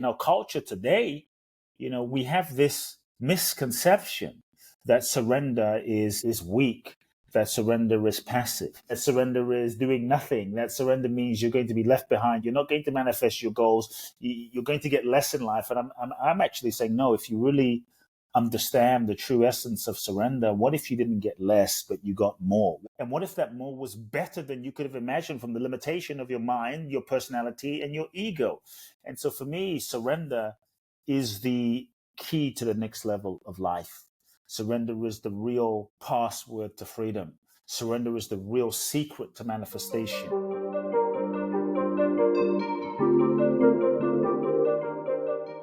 In our culture today, we have this misconception that surrender is weak, that surrender is passive, that surrender is doing nothing, that surrender means you're going to be left behind, you're not going to manifest your goals, you're going to get less in life. And I'm actually saying, no, if you really understand the true essence of surrender, what if you didn't get less, but you got more? And what if that more was better than you could have imagined from the limitation of your mind, your personality, and your ego? And so for me, surrender is the key to the next level of life. Surrender is the real password to freedom. Surrender is the real secret to manifestation.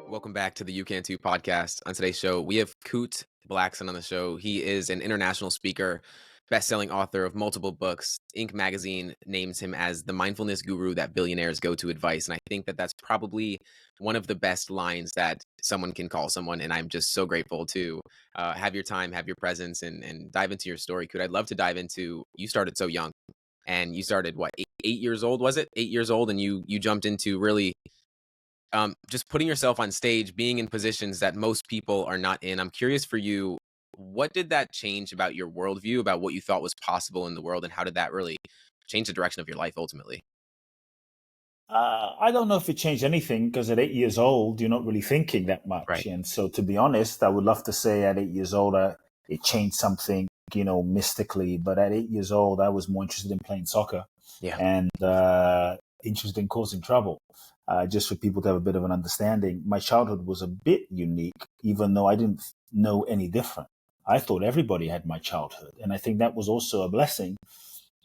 Welcome back to the You Can Too podcast. On today's show, we have Kute Blackson on the show. He is an international speaker, best-selling author of multiple books. Inc. magazine names him as the mindfulness guru that billionaires go to advice. And I think that that's probably one of the best lines that someone can call someone. And I'm just so grateful to have your time, have your presence, and dive into your story. Kute, I'd love to dive into, you started so young. And you started, what, 8 years old, was it? 8 years old, and you jumped into really just putting yourself on stage, being in positions that most people are not in. I'm curious for you, what did that change about your worldview, about what you thought was possible in the world, and how did that really change the direction of your life ultimately? I don't know if it changed anything, because at 8 years old, you're not really thinking that much. Right. And so, to be honest, I would love to say at 8 years old, it changed something, mystically. But at 8 years old, I was more interested in playing soccer and interested in causing trouble. Just for people to have a bit of an understanding, my childhood was a bit unique, even though I didn't know any different. I thought everybody had my childhood. And I think that was also a blessing,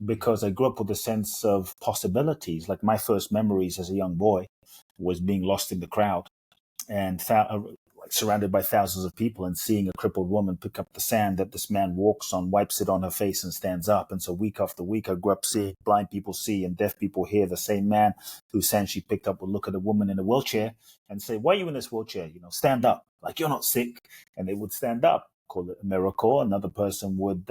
because I grew up with a sense of possibilities. Like, my first memories as a young boy was being lost in the crowd and surrounded by thousands of people, and seeing a crippled woman pick up the sand that this man walks on, wipes it on her face, and stands up. And so week after week, I grew up seeing blind people see and deaf people hear the same man whose sand she picked up would look at a woman in a wheelchair and say, "Why are you in this wheelchair? Stand up. Like, you're not sick." And they would stand up. Call it a miracle. Another person would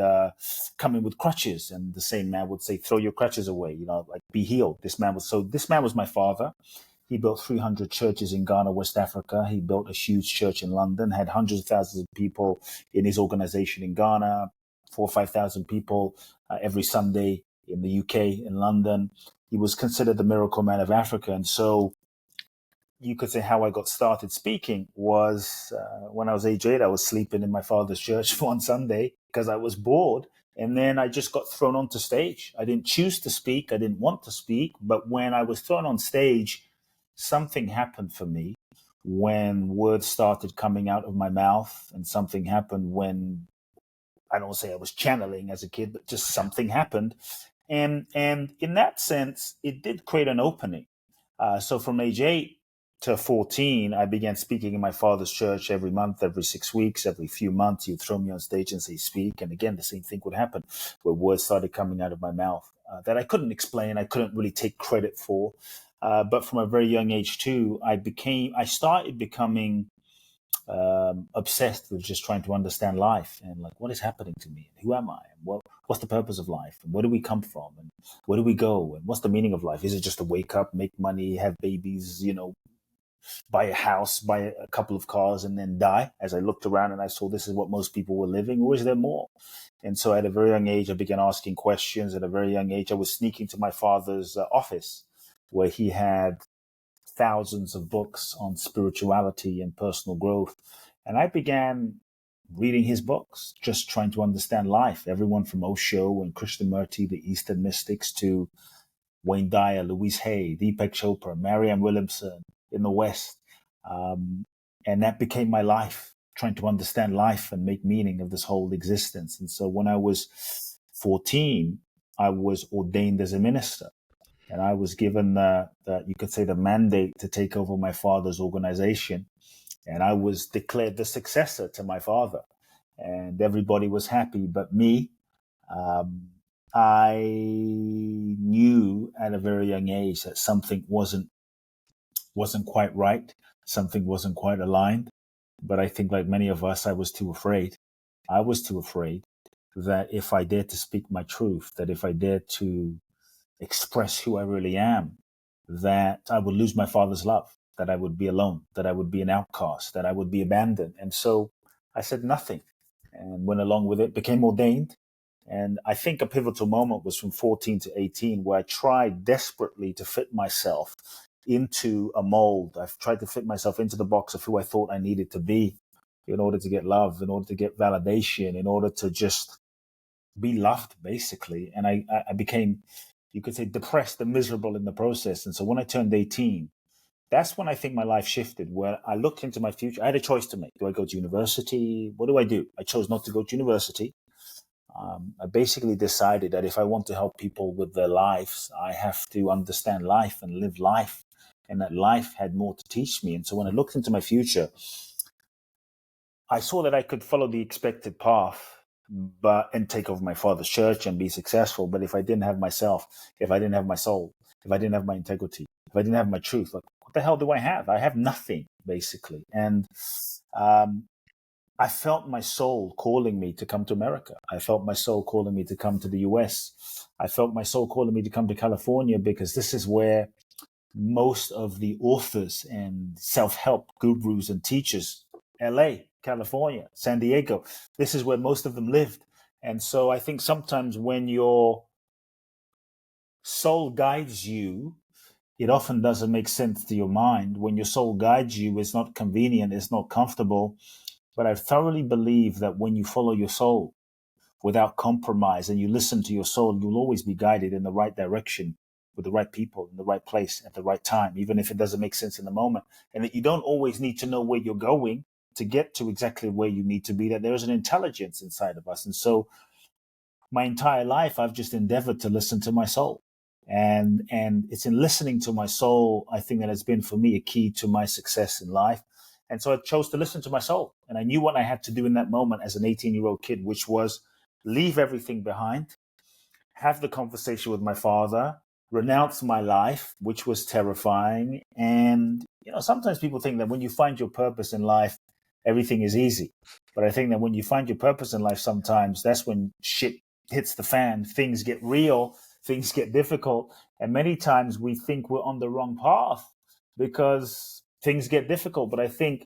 come in with crutches, and the same man would say, "Throw your crutches away, like, be healed." This man was my father. He built 300 churches in Ghana, West Africa. He built a huge church in London, had hundreds of thousands of people in his organization in Ghana, 4,000 or 5,000 people every Sunday in the UK, in London. He was considered the miracle man of Africa. And so you could say how I got started speaking was when I was age 8, I was sleeping in my father's church one Sunday because I was bored. And then I just got thrown onto stage. I didn't choose to speak. I didn't want to speak. But when I was thrown on stage, something happened for me when words started coming out of my mouth, and something happened when, I don't say I was channeling as a kid, but just something happened. And in that sense, it did create an opening. So from age 8 to 14, I began speaking in my father's church every month, every 6 weeks, every few months. He'd throw me on stage and say, "Speak." And again, the same thing would happen, where words started coming out of my mouth that I couldn't explain, I couldn't really take credit for. But from a very young age too, I started becoming obsessed with just trying to understand life, and like, what is happening to me? Who am I? And what's the purpose of life? And where do we come from? And where do we go? And what's the meaning of life? Is it just to wake up, make money, have babies, buy a house, buy a couple of cars, and then die? As I looked around and I saw this is what most people were living, or is there more? And so at a very young age, I began asking questions. At a very young age, I was sneaking to my father's office, where he had thousands of books on spirituality and personal growth. And I began reading his books, just trying to understand life. Everyone from Osho and Krishnamurti, the Eastern mystics, to Wayne Dyer, Louise Hay, Deepak Chopra, Marianne Williamson in the West. And that became my life, trying to understand life and make meaning of this whole existence. And so when I was 14, I was ordained as a minister. And I was given you could say, the mandate to take over my father's organization. And I was declared the successor to my father. And everybody was happy but me. I knew at a very young age that something wasn't quite right. Something wasn't quite aligned. But I think, like many of us, I was too afraid. I was too afraid that if I dared to speak my truth, that if I dared to express who I really am, that I would lose my father's love. that I would be alone, that I would be an outcast, that I would be abandoned. And so I said nothing and went along with it, became ordained. And I think a pivotal moment was from 14 to 18, where I tried desperately to fit myself into a mold. I've tried to fit myself into the box of who I thought I needed to be in order to get love, in order to get validation, in order to just be loved, basically. And I became, you could say, depressed and miserable in the process. And so when I turned 18, that's when I think my life shifted, where I looked into my future. I had a choice to make. Do I go to university? What do I do? I chose not to go to university. I basically decided that if I want to help people with their lives, I have to understand life and live life, and that life had more to teach me. And so when I looked into my future, I saw that I could follow the expected path, and take over my father's church and be successful. But if I didn't have myself, if I didn't have my soul, if I didn't have my integrity, if I didn't have my truth, like, what the hell do I have? I have nothing, basically. And I felt my soul calling me to come to America. I felt my soul calling me to come to the US. I felt my soul calling me to come to California, because this is where most of the authors and self-help gurus and teachers, LA, California, San Diego, this is where most of them lived. And so I think sometimes when your soul guides you, it often doesn't make sense to your mind. When your soul guides you, it's not convenient, it's not comfortable. But I thoroughly believe that when you follow your soul without compromise and you listen to your soul, you'll always be guided in the right direction with the right people in the right place at the right time, even if it doesn't make sense in the moment. And that you don't always need to know where you're going to get to exactly where you need to be, that there is an intelligence inside of us. And so my entire life, I've just endeavored to listen to my soul. And it's in listening to my soul, I think, that has been for me a key to my success in life. And so I chose to listen to my soul. And I knew what I had to do in that moment as an 18-year-old kid, which was leave everything behind, have the conversation with my father, renounce my life, which was terrifying. And, sometimes people think that when you find your purpose in life, everything is easy. But I think that when you find your purpose in life, sometimes that's when shit hits the fan, things get real, things get difficult. And many times we think we're on the wrong path because things get difficult. But I think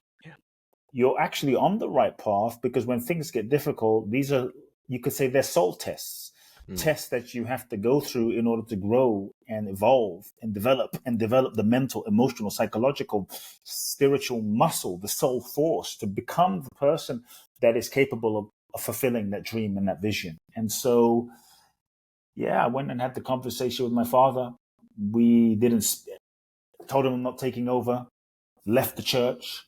you're actually on the right path, because when things get difficult, these are, you could say, they're soul tests, tests that you have to go through in order to grow and evolve and develop the mental, emotional, psychological, spiritual muscle, the soul force to become the person that is capable of fulfilling that dream and that vision. And so, I went and had the conversation with my father. We told him I'm not taking over, left the church.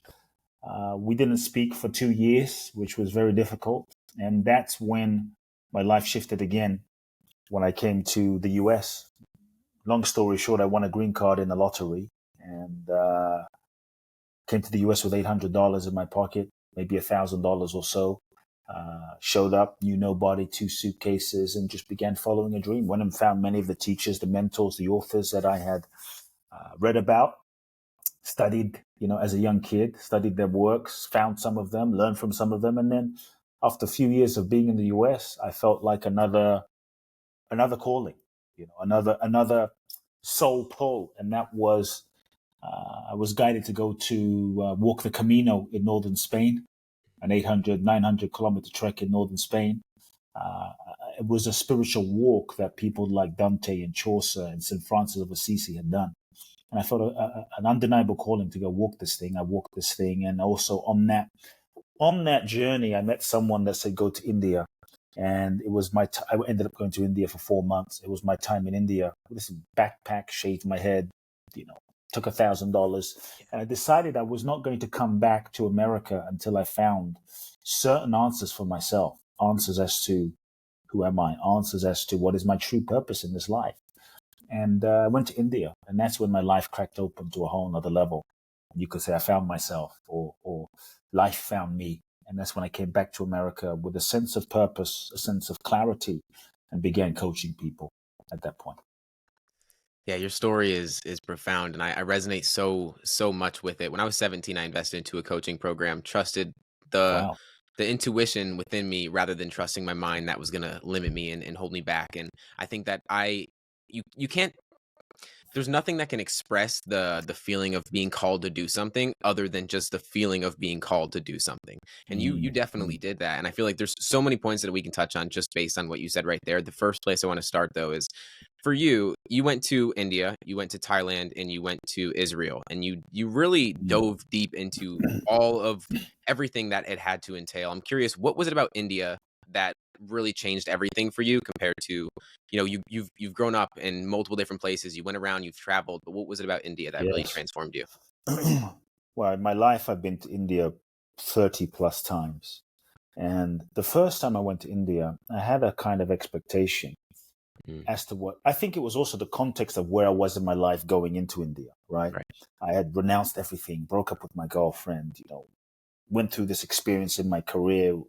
We didn't speak for 2 years, which was very difficult. And that's when my life shifted again, when I came to the US. Long story short, I won a green card in the lottery and came to the US with $800 in my pocket, maybe $1,000 or so. Showed up, knew nobody, 2 suitcases, and just began following a dream. Went and found many of the teachers, the mentors, the authors that I had read about. Studied, as a young kid, studied their works, found some of them, learned from some of them. And then after a few years of being in the US, I felt like another calling, another soul pull. And that was, I was guided to go to walk the Camino in northern Spain, an 800, 900 kilometer trek in northern Spain. It was a spiritual walk that people like Dante and Chaucer and St. Francis of Assisi had done. And I felt an undeniable calling to go walk this thing. I walked this thing. And also on that journey, I met someone that said, go to India. And it was I ended up going to India for 4 months. It was my time in India. This backpack, shaved my head, took $1,000. And I decided I was not going to come back to America until I found certain answers for myself, answers as to who am I, answers as to what is my true purpose in this life. And I went to India, and that's when my life cracked open to a whole nother level. You could say I found myself, or life found me. And that's when I came back to America with a sense of purpose, a sense of clarity, and began coaching people at that point. Yeah, your story is profound, and I resonate so much with it. When I was 17, I invested into a coaching program, trusted the intuition within me rather than trusting my mind that was going to limit me and hold me back. And I think that you can't there's nothing that can express the feeling of being called to do something other than just the feeling of being called to do something. And you definitely did that. And I feel like there's so many points that we can touch on just based on what you said right there. The first place I want to start though is for you, you went to India, you went to Thailand, and you went to Israel, and you really dove deep into all of everything that it had to entail. I'm curious, what was it about India that really changed everything for you compared to, you've grown up in multiple different places, you went around, you've traveled, but what was it about India that really Yes. transformed you? Well, in my life, I've been to India 30 plus times. And the first time I went to India, I had a kind of expectation as to what I think it was also the context of where I was in my life going into India, right? I had renounced everything, broke up with my girlfriend, went through this experience in my career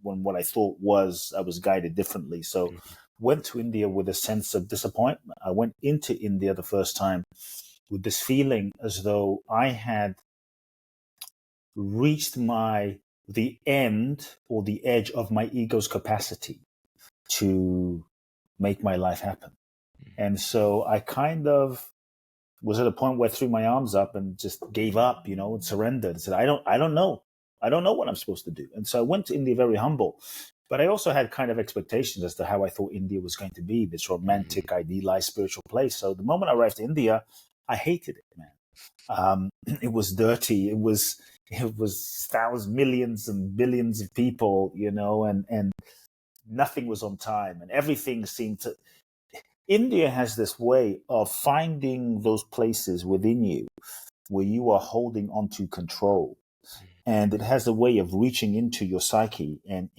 when what I thought was I was guided differently. So went to India with a sense of disappointment. I went into India the first time with this feeling as though I had reached the end or the edge of my ego's capacity to make my life happen. And so I kind of was at a point where I threw my arms up and just gave up, and surrendered and said, I don't know. I don't know what I'm supposed to do. And so I went to India very humble, but I also had kind of expectations as to how I thought India was going to be, this romantic, idealized spiritual place. So the moment I arrived in India, I hated it, man. It was dirty. It was thousands, millions and billions of people, and nothing was on time and everything seemed to. India has this way of finding those places within you where you are holding onto control. And it has a way of reaching into your psyche and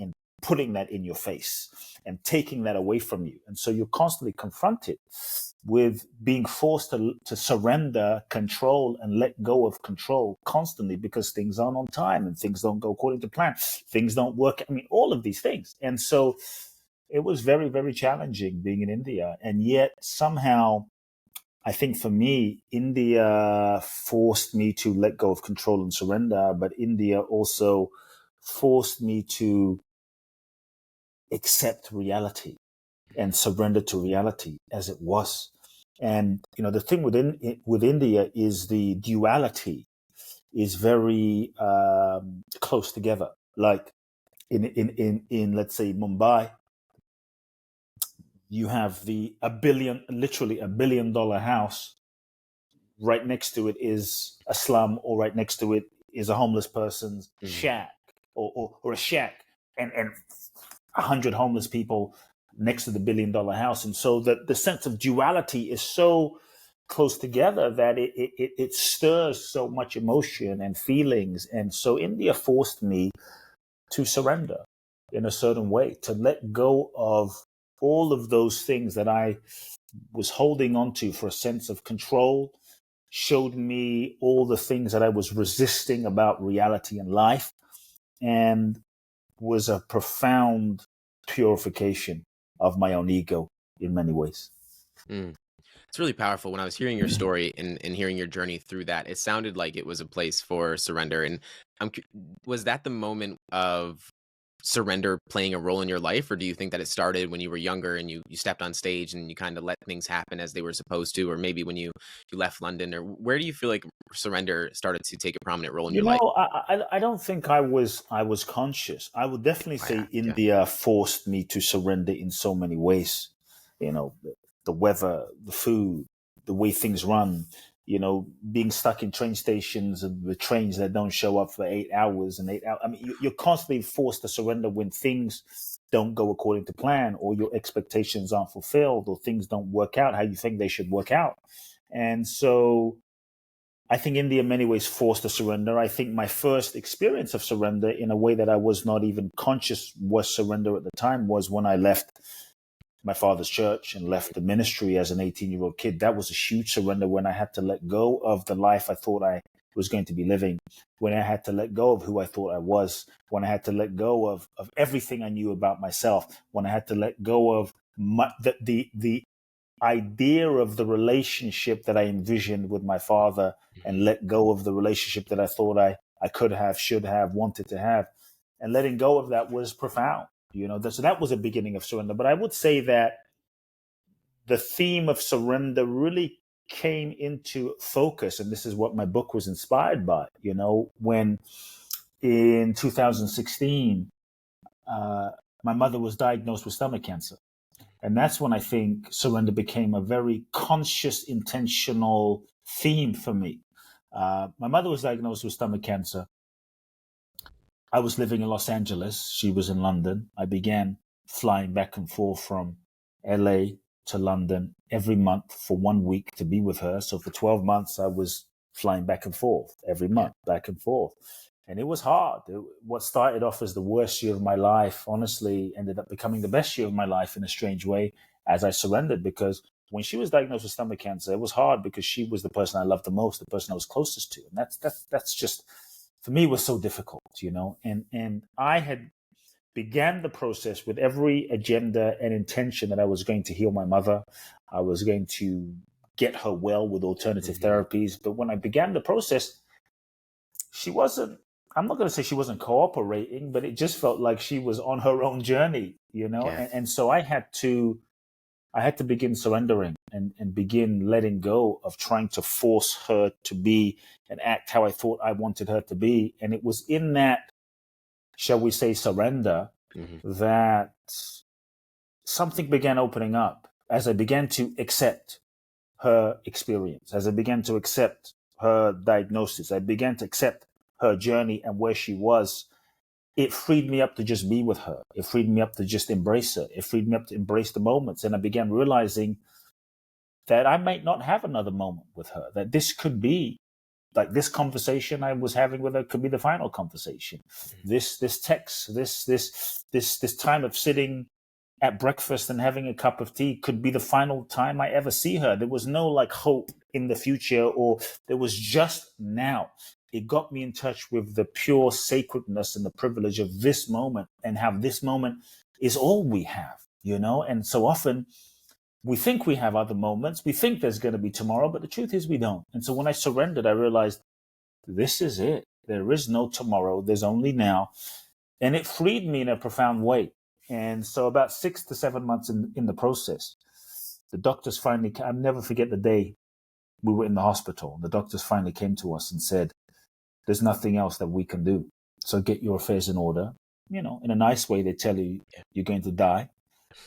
putting that in your face and taking that away from you. And so you're constantly confronted with being forced to surrender control and let go of control constantly because things aren't on time and things don't go according to plan. Things don't work. I mean, all of these things. And so it was very, very challenging being in India. And yet somehow, I think for me, India forced me to let go of control and surrender, but India also forced me to accept reality and surrender to reality as it was. And, the thing with India is the duality is very close together. Like in let's say Mumbai, you have literally $1 billion house. Right next to it is a slum, or right next to it is a homeless person's shack, or a shack, and 100 homeless people next to the $1 billion house. And so the sense of duality is so close together that it stirs so much emotion and feelings. And so India forced me to surrender in a certain way, to let go of all of those things that I was holding on to for a sense of control, showed me all the things that I was resisting about reality and life, and was a profound purification of my own ego in many ways. It's really powerful. When I was hearing your story and hearing your journey through that, it sounded like it was a place for surrender. And was that the moment of surrender playing a role in your life, or do you think that it started when you were younger and you stepped on stage and you kind of let things happen as they were supposed to, or maybe when you left London, or where do you feel like surrender started to take a prominent role in your life? I don't think I was conscious. I would definitely say India forced me to surrender in so many ways. The weather, the food, the way things run, being stuck in train stations and the trains that don't show up for 8 hours and 8 hours. I mean, you're constantly forced to surrender when things don't go according to plan, or your expectations aren't fulfilled, or things don't work out how you think they should work out. And so I think India in many ways forced to surrender. I think my first experience of surrender in a way that I was not even conscious was surrender at the time was when I left my father's church and left the ministry as an 18-year-old kid. That was a huge surrender, when I had to let go of the life I thought I was going to be living, when I had to let go of who I thought I was, when I had to let go of everything I knew about myself, when I had to let go of the idea of the relationship that I envisioned with my father, and let go of the relationship that I thought I could have, should have, wanted to have. And letting go of that was profound. So that was a beginning of surrender. But I would say that the theme of surrender really came into focus, and this is what my book was inspired by, when in 2016, my mother was diagnosed with stomach cancer. And that's when I think surrender became a very conscious, intentional theme for me. My mother was diagnosed with stomach cancer. I was living in Los Angeles. She was in London. I began flying back and forth from LA to London every month for 1 week to be with her. So for 12 months, I was flying back and forth every month, back and forth. And it was hard. What started off as the worst year of my life, honestly, ended up becoming the best year of my life in a strange way as I surrendered. Because when she was diagnosed with stomach cancer, it was hard because she was the person I loved the most, the person I was closest to. And that's just, for me, was so difficult, And I had began the process with every agenda and intention that I was going to heal my mother. I was going to get her well with alternative therapies. But when I began the process, she wasn't, I'm not going to say she wasn't cooperating, but it just felt like she was on her own journey, And so I had to begin surrendering and begin letting go of trying to force her to be and act how I thought I wanted her to be. And it was in that, shall we say, surrender, that something began opening up as I began to accept her experience, as I began to accept her diagnosis. I began to accept her journey and where she was. It freed me up to just be with her. It freed me up to just embrace her. It freed me up to embrace the moments. And I began realizing that I might not have another moment with her, that this could be like this conversation I was having with her could be the final conversation. This text, this time of sitting at breakfast and having a cup of tea could be the final time I ever see her. There was no hope in the future, or there was just now. It got me in touch with the pure sacredness and the privilege of this moment, and how this moment is all we have, And so often we think we have other moments. We think there's going to be tomorrow, but the truth is we don't. And so when I surrendered, I realized this is it. There is no tomorrow. There's only now. And it freed me in a profound way. And so about 6 to 7 months in the process, the doctors finally, I'll never forget the day we were in the hospital. The doctors finally came to us and said, there's nothing else that we can do. So get your affairs in order. In a nice way, they tell you you're going to die.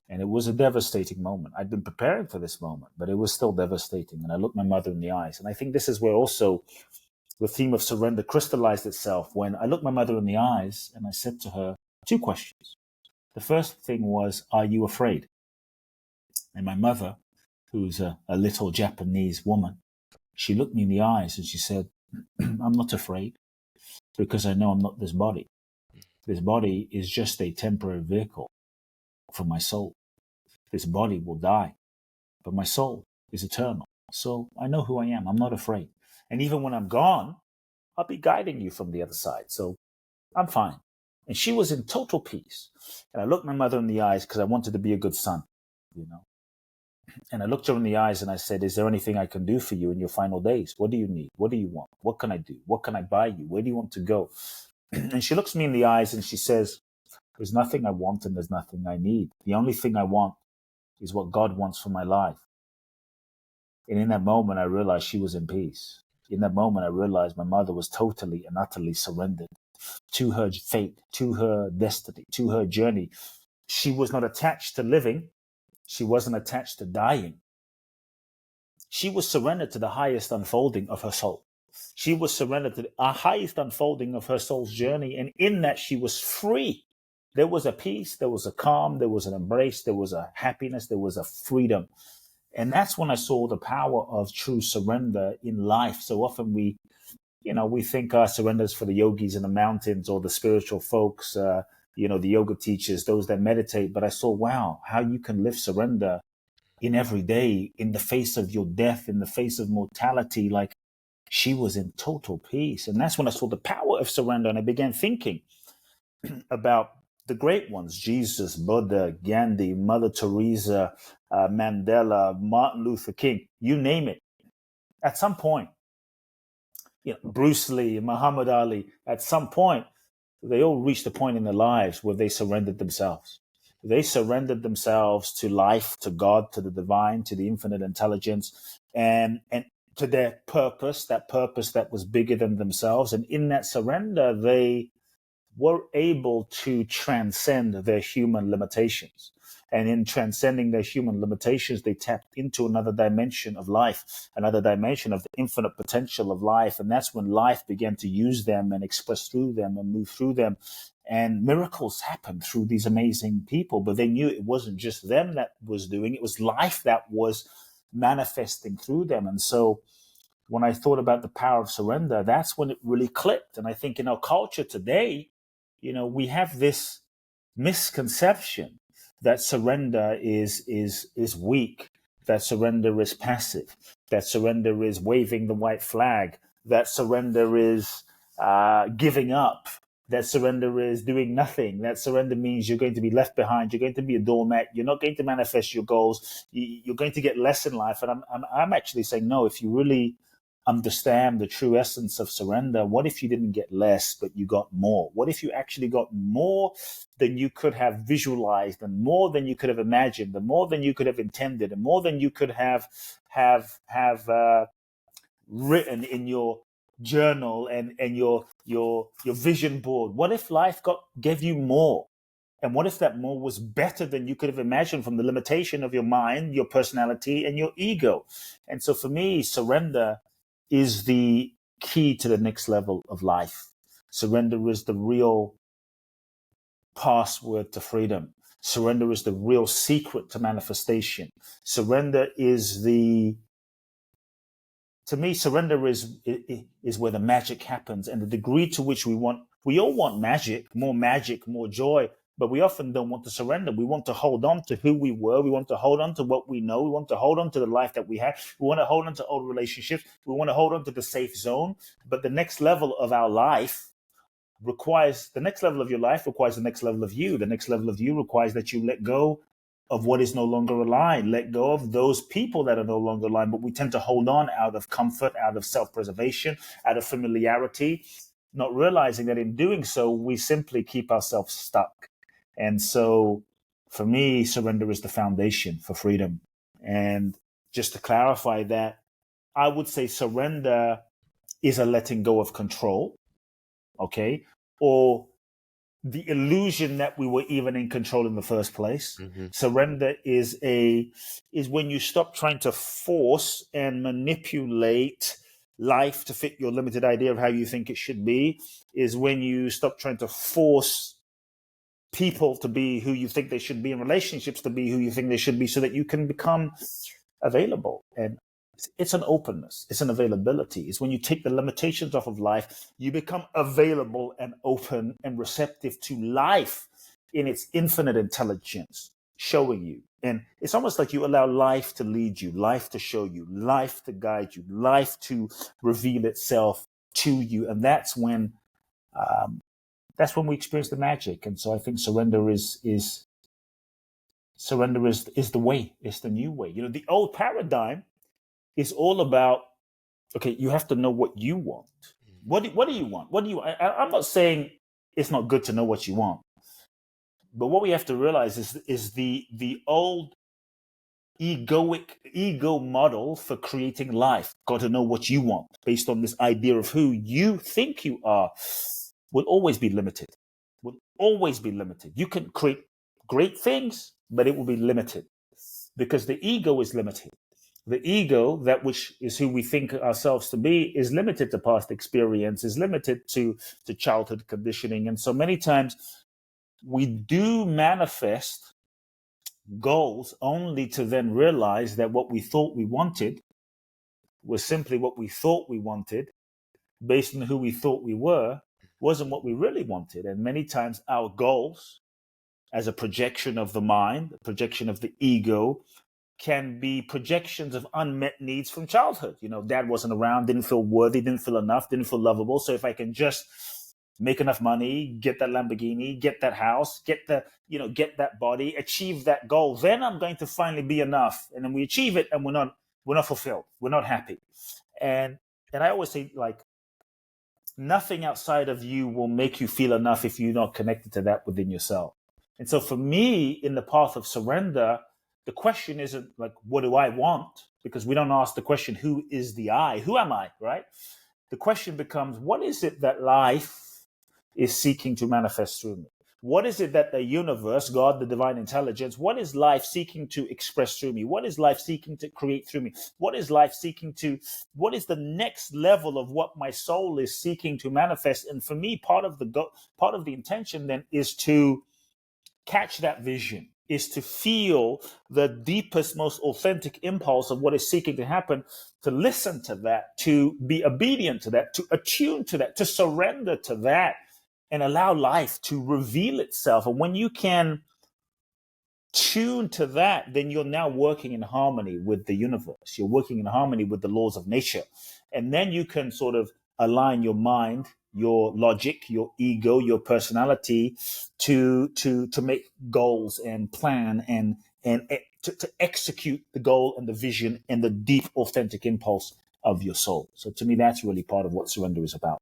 And it was a devastating moment. I'd been preparing for this moment, but it was still devastating. And I looked my mother in the eyes. And I think this is where also the theme of surrender crystallized itself, when I looked my mother in the eyes and I said to her 2 questions. The first thing was, are you afraid? And my mother, who's a little Japanese woman, she looked me in the eyes and she said, I'm not afraid, because I know I'm not this body. This body is just a temporary vehicle for my soul. This body will die, but my soul is eternal. So I know who I am. I'm not afraid. And even when I'm gone, I'll be guiding you from the other side. So I'm fine. And she was in total peace. And I looked my mother in the eyes because I wanted to be a good son, And I looked her in the eyes and I said, is there anything I can do for you in your final days? What do you need? What do you want? What can I do? What can I buy you? Where do you want to go? And she looks me in the eyes and she says, there's nothing I want and there's nothing I need. The only thing I want is what God wants for my life. And in that moment, I realized she was in peace. In that moment, I realized my mother was totally and utterly surrendered to her fate, to her destiny, to her journey. She was not attached to living. She wasn't attached to dying. She was surrendered to the highest unfolding of her soul. She was surrendered to the highest unfolding of her soul's journey. And in that, she was free. There was a peace, there was a calm, there was an embrace, there was a happiness, there was a freedom. And that's when I saw the power of true surrender in life. So often we think our surrender is for the yogis in the mountains or the spiritual folks, the yoga teachers, those that meditate. But I saw, wow, how you can live surrender in every day, in the face of your death, in the face of mortality. Like, she was in total peace. And that's when I saw the power of surrender. And I began thinking about the great ones, Jesus, Buddha, Gandhi, Mother Teresa, Mandela, Martin Luther King, you name it. At some point, Bruce Lee, Muhammad Ali, at some point, they all reached a point in their lives where they surrendered themselves. They surrendered themselves to life, to God, to the divine, to the infinite intelligence. and to their purpose, that purpose that was bigger than themselves. And in that surrender, they were able to transcend their human limitations. And in transcending their human limitations, they tapped into another dimension of life, another dimension of the infinite potential of life. And that's when life began to use them and express through them and move through them. And miracles happened through these amazing people. But they knew it wasn't just them that was doing it, was life that was manifesting through them. And so when I thought about the power of surrender, that's when it really clicked. And I think in our culture today, we have this misconception that surrender is weak, that surrender is passive, that surrender is waving the white flag, that surrender is giving up, that surrender is doing nothing, that surrender means you're going to be left behind, you're going to be a doormat, you're not going to manifest your goals, you're going to get less in life. And I'm actually saying, no, if you really understand the true essence of surrender, what if you didn't get less, but you got more? What if you actually got more than you could have visualized, and more than you could have imagined, and more than you could have intended, and more than you could have written in your journal and your vision board? What if life gave you more? And what if that more was better than you could have imagined from the limitation of your mind, your personality, and your ego? And so for me, surrender is the key to the next level of life. Surrender is the real password to freedom. Surrender is the real secret to manifestation. Surrender is to me, surrender is where the magic happens, and the degree to which we all want magic, more joy, but we often don't want to surrender. We want to hold on to who we were. We want to hold on to what we know. We want to hold on to the life that we had. We want to hold on to old relationships. We want to hold on to the safe zone. But the next level of our life requires the next level of your life requires the next level of you. The next level of you requires that you let go of what is no longer aligned, let go of those people that are no longer aligned. But we tend to hold on out of comfort, out of self-preservation, out of familiarity, not realizing that in doing so, we simply keep ourselves stuck. And so for me, surrender is the foundation for freedom. And just to clarify that, I would say surrender is a letting go of control, okay? Or the illusion that we were even in control in the first place. Mm-hmm. Surrender is when you stop trying to force and manipulate life to fit your limited idea of how you think it should be, is when you stop trying to force people to be who you think they should be, and relationships to be who you think they should be, so that you can become available. And it's an openness, it's an availability. It's when you take the limitations off of life, you become available and open and receptive to life in its infinite intelligence showing you. And it's almost like you allow life to lead you, life to show you, life to guide you, life to reveal itself to you. And that's when we experience the magic. And so I think surrender is the way. It's the new way. The old paradigm is all about, okay, you have to know what you want. What do you want? I'm not saying it's not good to know what you want, but what we have to realize is the old ego model for creating life. Got to know what you want based on this idea of who you think you are will always be limited. You can create great things, but it will be limited because the ego is limited. The ego, that which is who we think ourselves to be, is limited to past experience, is limited to childhood conditioning. And so many times we do manifest goals only to then realize that what we thought we wanted was simply what we thought we wanted based on who we thought we were, wasn't what we really wanted. And many times our goals, as a projection of the mind, a projection of the ego, can be projections of unmet needs from childhood. Dad wasn't around, didn't feel worthy, didn't feel enough, didn't feel lovable. So if I can just make enough money, get that Lamborghini, get that house, get that body, achieve that goal, then I'm going to finally be enough. And then we achieve it and we're not fulfilled. We're not happy. And I always say, like, nothing outside of you will make you feel enough if you're not connected to that within yourself. And so for me, in the path of surrender, the question isn't like, what do I want? Because we don't ask the question, who is the I? Who am I, right? The question becomes, what is it that life is seeking to manifest through me? What is it that the universe, God, the divine intelligence, what is life seeking to express through me? What is life seeking to create through me? What is life seeking to, what is the next level of what my soul is seeking to manifest? And for me, part of the intention then is to catch that vision, is to feel the deepest, most authentic impulse of what is seeking to happen, to listen to that, to be obedient to that, to attune to that, to surrender to that, and allow life to reveal itself. And when you can tune to that, then you're now working in harmony with the universe. You're working in harmony with the laws of nature. And then you can sort of align your mind, your logic, your ego, your personality to make goals and plan and to execute the goal and the vision and the deep, authentic impulse of your soul. So to me, that's really part of what surrender is about.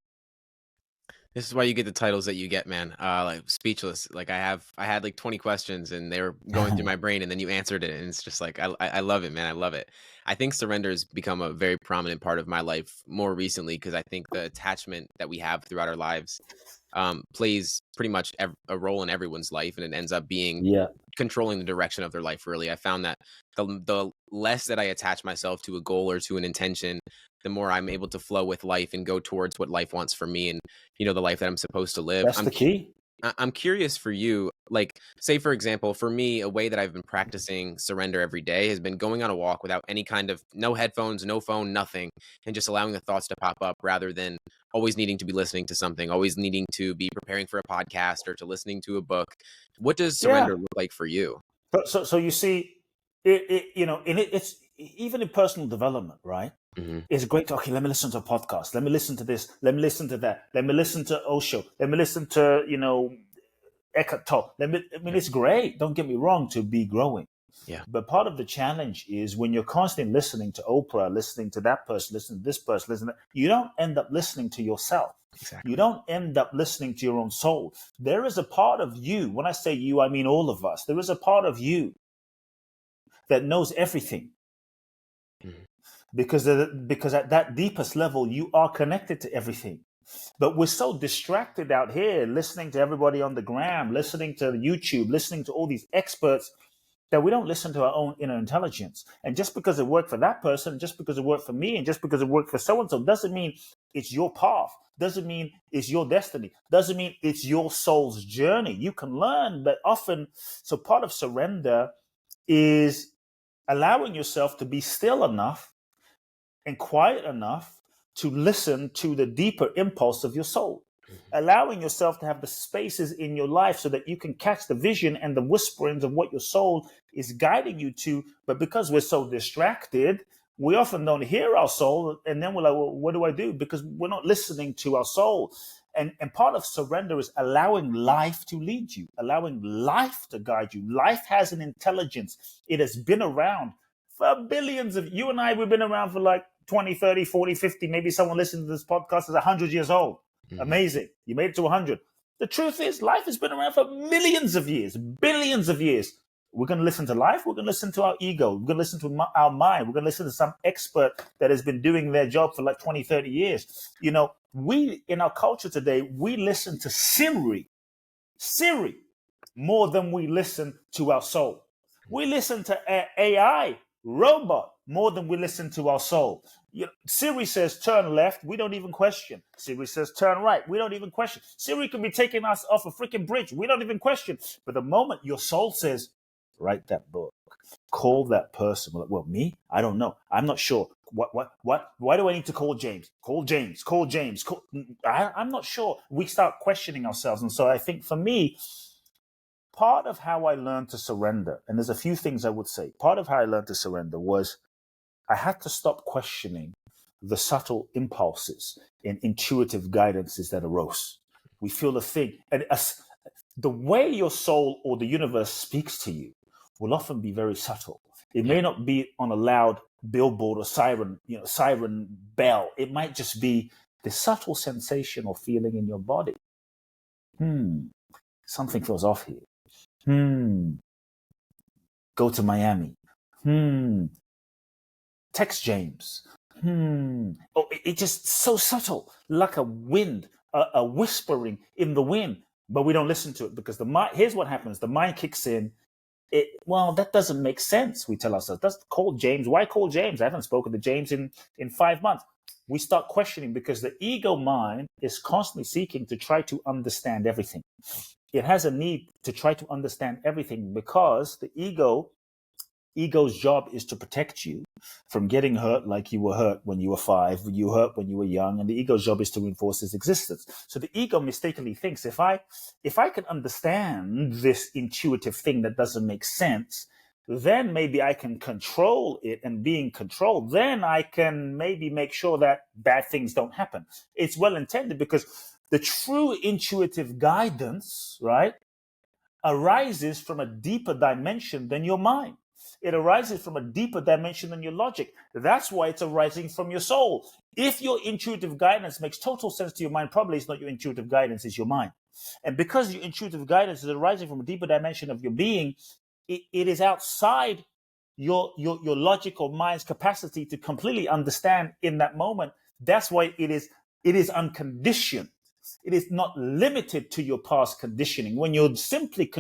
This is why you get the titles that you get, man. Like speechless. Like I had like 20 questions and they were going through my brain, and then you answered it, and it's just like I love it, man. I love it. I think surrender has become a very prominent part of my life more recently, because I think the attachment that we have throughout our lives plays pretty much a role in everyone's life, and it ends up being controlling the direction of their life. Really, I found that the less that I attach myself to a goal or to an intention, the more I'm able to flow with life and go towards what life wants for me, and the life that I'm supposed to live. That's the key. I'm curious for you, like, say, for example, for me, a way that I've been practicing surrender every day has been going on a walk without any kind of, no headphones, no phone, nothing, and just allowing the thoughts to pop up, rather than always needing to be listening to something, always needing to be preparing for a podcast or to listening to a book. What does surrender look like for you? So you see, it's even in personal development, right? Mm-hmm. It's great to, okay, let me listen to a podcast. Let me listen to this. Let me listen to that. Let me listen to Osho. Let me listen to, Eckhart Tolle. It's great. Don't get me wrong, to be growing. Yeah. But part of the challenge is when you're constantly listening to Oprah, listening to that person, listening to this person, listening, you don't end up listening to yourself. Exactly. You don't end up listening to your own soul. There is a part of you, when I say you, I mean all of us. There is a part of you that knows everything. Mm-hmm. Because at that deepest level, you are connected to everything. But we're so distracted out here, listening to everybody on the gram, listening to YouTube, listening to all these experts, that we don't listen to our own inner intelligence. And just because it worked for that person, just because it worked for me, and just because it worked for so-and-so, doesn't mean it's your path, doesn't mean it's your destiny, doesn't mean it's your soul's journey. You can learn, but often, so part of surrender is allowing yourself to be still enough and quiet enough to listen to the deeper impulse of your soul, allowing yourself to have the spaces in your life so that you can catch the vision and the whisperings of what your soul is guiding you to. But because we're so distracted, we often don't hear our soul. And then we're like, well, what do I do? Because we're not listening to our soul. And part of surrender is allowing life to lead you, allowing life to guide you. Life has an intelligence. It has been around for billions of, you and I, we've been around for like 20, 30, 40, 50, maybe someone listening to this podcast is 100 years old. Mm-hmm. Amazing. You made it to 100. The truth is, life has been around for millions of years, billions of years. We're going to listen to life. We're going to listen to our ego. We're going to listen to our mind. We're going to listen to some expert that has been doing their job for like 20, 30 years. We, in our culture today, we listen to Siri more than we listen to our soul. We listen to AI, robot, more than we listen to our soul. Siri says turn left, we don't even question. Siri says turn right, we don't even question. Siri could be taking us off a freaking bridge, we don't even question. But the moment your soul says, write that book, call that person, well, me? I don't know. I'm not sure. What? Why do I need to call James? Call James. I'm not sure. We start questioning ourselves. And so I think for me, part of how I learned to surrender, and there's a few things I would say, part of how I learned to surrender was I had to stop questioning the subtle impulses and intuitive guidances that arose. We feel the thing. And the way your soul or the universe speaks to you will often be very subtle. It may not be on a loud billboard or siren bell. It might just be the subtle sensation or feeling in your body. Something feels off here. Go to Miami. Text James. Oh, it's just so subtle, like a wind, a whispering in the wind, but we don't listen to it because the mind. Here's what happens: the mind kicks in. Well, that doesn't make sense. We tell ourselves, "That's call James. Why call James? I haven't spoken to James in 5 months." We start questioning because the ego mind is constantly seeking to try to understand everything. It has a need to try to understand everything because the ego's job is to protect you from getting hurt like you were hurt when you were 5, you were hurt when you were young, and the ego's job is to reinforce its existence. So the ego mistakenly thinks if I can understand this intuitive thing that doesn't make sense, then maybe I can control it, and being controlled, then I can maybe make sure that bad things don't happen. It's well intended because the true intuitive guidance, right, arises from a deeper dimension than your mind. It arises from a deeper dimension than your logic. That's why it's arising from your soul. If your intuitive guidance makes total sense to your mind, probably it's not your intuitive guidance, it's your mind. And because your intuitive guidance is arising from a deeper dimension of your being, it is outside your logical mind's capacity to completely understand in that moment. That's why it is unconditioned. It is not limited to your past conditioning. When you're simply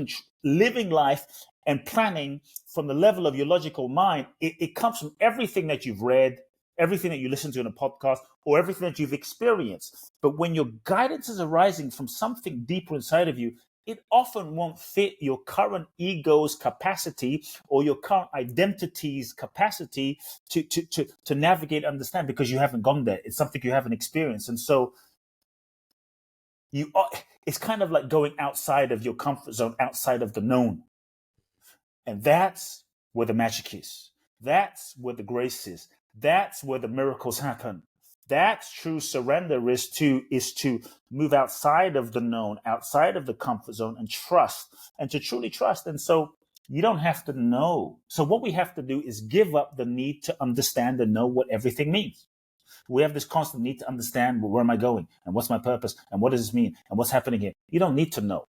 living life and planning from the level of your logical mind, it comes from everything that you've read, everything that you listen to in a podcast, or everything that you've experienced. But when your guidance is arising from something deeper inside of you, it often won't fit your current ego's capacity or your current identity's capacity to navigate, understand, because you haven't gone there. It's something you haven't experienced. And so it's kind of like going outside of your comfort zone, outside of the known. And that's where the magic is. That's where the grace is. That's where the miracles happen. That's true surrender, is to move outside of the known, outside of the comfort zone, and trust, and to truly trust. And so you don't have to know. So what we have to do is give up the need to understand and know what everything means. We have this constant need to understand, well, where am I going? And what's my purpose? And what does this mean? And what's happening here? You don't need to know.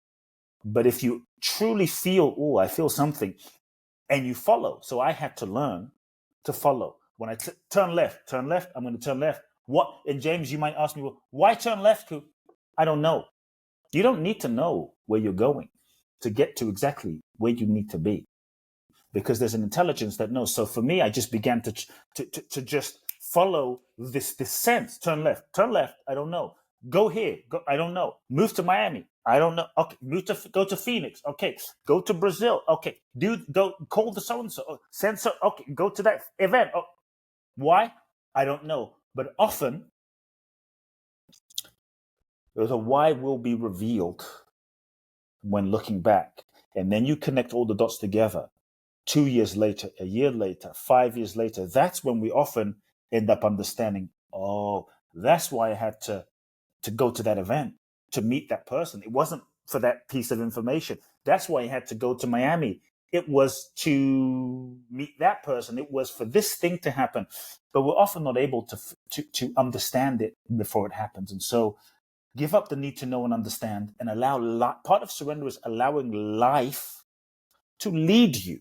But if you truly feel, oh, I feel something, and you follow. So I had to learn to follow. When I turn left, I'm going to turn left. What? And James, you might ask me, well, why turn left? I don't know. You don't need to know where you're going to get to exactly where you need to be, because there's an intelligence that knows. So for me, I just began to just follow this sense. Turn left. I don't know. Go here. Go. I don't know. Move to Miami. I don't know. Okay. Go to Phoenix. Okay. Go to Brazil. Okay. Go call the so and so. Send so. Okay. Go to that event. Oh. Why? I don't know. But often, there's a why will be revealed when looking back, and then you connect all the dots together. 2 years later, a year later, 5 years later, that's when we often end up understanding, oh, that's why I had to go to that event, to meet that person. It wasn't for that piece of information. That's why I had to go to Miami. It was to meet that person. It was for this thing to happen. But we're often not able to understand it before it happens. And so give up the need to know and understand, and allow part of surrender is allowing life to lead you.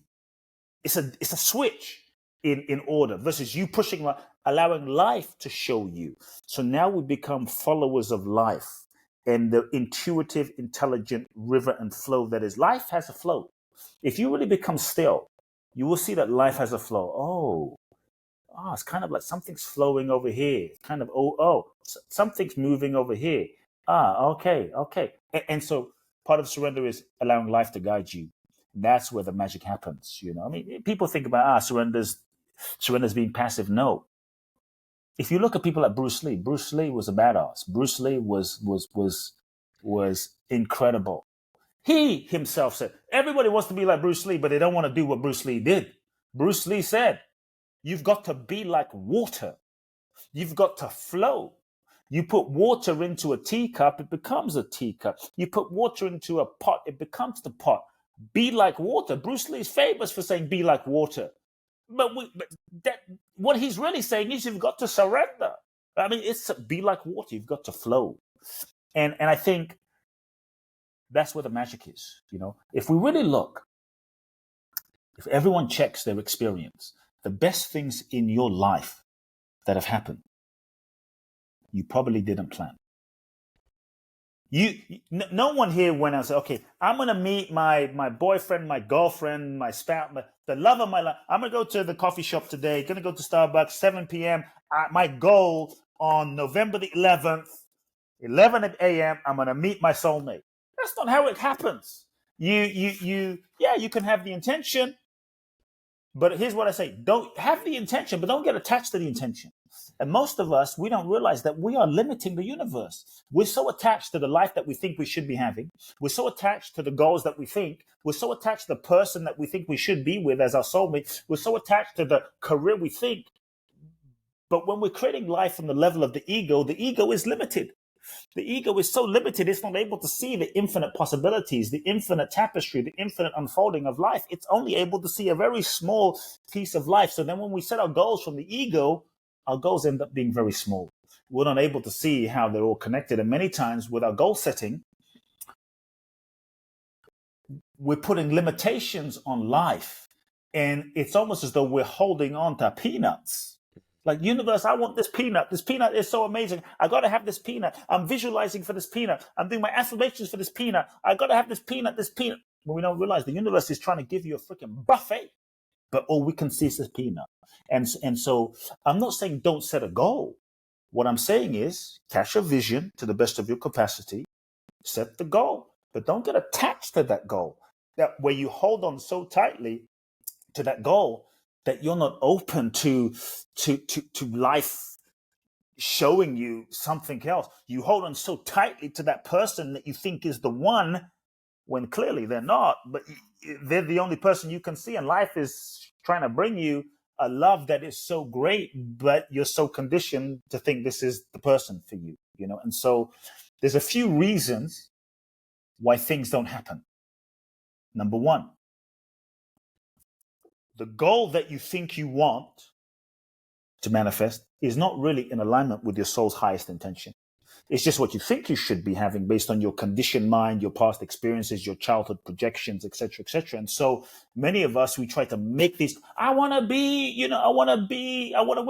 It's a switch in order versus you pushing, allowing life to show you. So now we become followers of life and the intuitive, intelligent river and flow that is. Life has a flow. If you really become still, you will see that life has a flow. It's kind of like something's flowing over here. Kind of, something's moving over here. Okay. And so part of surrender is allowing life to guide you. That's where the magic happens. I mean, people think about surrender's being passive. No. If you look at people like Bruce Lee was a badass. Bruce Lee was incredible. He himself said, everybody wants to be like Bruce Lee, but they don't want to do what Bruce Lee did. Bruce Lee said, you've got to be like water. You've got to flow. You put water into a teacup, it becomes a teacup. You put water into a pot, it becomes the pot. Be like water. Bruce Lee is famous for saying, be like water. But what he's really saying is you've got to surrender. I mean, it's be like water. You've got to flow. And I think that's where the magic is. If we really look, If everyone checks their experience, the best things in your life that have happened, you probably didn't plan. No one here went out and said, okay, I'm going to meet my boyfriend, my girlfriend, my spouse, the love of my life. I'm going to go to the coffee shop today, going to go to Starbucks, 7 p.m. My goal on November the 11th, 11 a.m., I'm going to meet my soulmate. That's not how it happens. You can have the intention, but here's what I say. Don't have the intention, but don't get attached to the intention. And most of us, we don't realize that we are limiting the universe. We're so attached to the life that we think we should be having. We're so attached to the goals that we think. We're so attached to the person that we think we should be with as our soulmate. We're so attached to the career we think. But when we're creating life from the level of the ego is limited. The ego is so limited, it's not able to see the infinite possibilities, the infinite tapestry, the infinite unfolding of life. It's only able to see a very small piece of life. So then when we set our goals from the ego, our goals end up being very small. We're not able to see how they're all connected. And many times with our goal setting, we're putting limitations on life. And it's almost as though we're holding on to peanuts. Like, universe, I want this peanut. This peanut is so amazing. I got to have this peanut. I'm visualizing for this peanut. I'm doing my affirmations for this peanut. I got to have this peanut, this peanut. But we don't realize the universe is trying to give you a freaking buffet. But all we can see is this peanut. And so I'm not saying don't set a goal. What I'm saying is catch a vision to the best of your capacity, set the goal, but don't get attached to that goal. That where you hold on so tightly to that goal that you're not open to life showing you something else. You hold on so tightly to that person that you think is the one, when clearly they're not, but they're the only person you can see. And life is trying to bring you a love that is so great, but you're so conditioned to think this is the person for you, you know? And so there's a few reasons why things don't happen. Number one, the goal that you think you want to manifest is not really in alignment with your soul's highest intention. It's just what you think you should be having based on your conditioned mind, your past experiences, your childhood projections, etc., etc. And so many of us, we try to make these, I want to win